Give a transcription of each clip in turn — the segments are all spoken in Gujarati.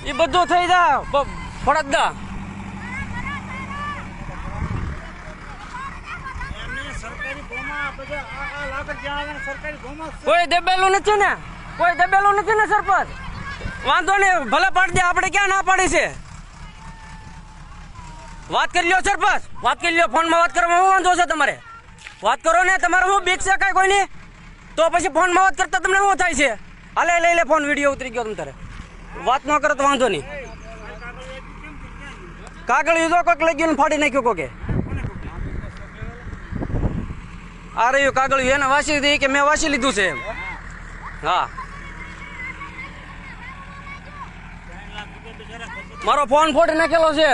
એ બધું થઈ જાય ફળદા. કોઈ દબેલું નથી ને, કોઈ દબેલું નથી ને સરપંચ. વાંધો નહીં, ભલે પાડી દે, આપણે ક્યાં ના પાડી છે. વાત કરી લ્યો સરપંચ, વાત કરી લ્યો. ફોનમાં વાત કરવામાં શું વાંધો છે તમારે? વાત કરો ને. તમારે શું બીક છે કાંઈ કોઈની? તો પછી ફોનમાં વાત કરતા તમને શું થાય છે? હાલે લઈ લે ફોન, વિડીયો ઉતરી ગયો તમારે. વાત ન કરો તો વાંધો નહીં. કાગળ યુઝો કોક લઈ ગયું ફાડી નાખ્યું કોકે. આ રહ્યું કાગળ, એને વાસી દઈ કે મેં વાસી લીધું છે એમ. હા, મારો ફોન ફોડી નાખેલો છે.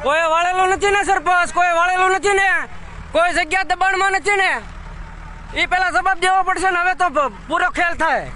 કોઈ વાળેલું નથી ને સરપંચ, કોઈ વાળેલું નથી ને, કોઈ જગ્યા દબાણમાં નથી ને. એ પેલા જવાબ દેવો પડશે ને. હવે તો પૂરો ખેલ થાય.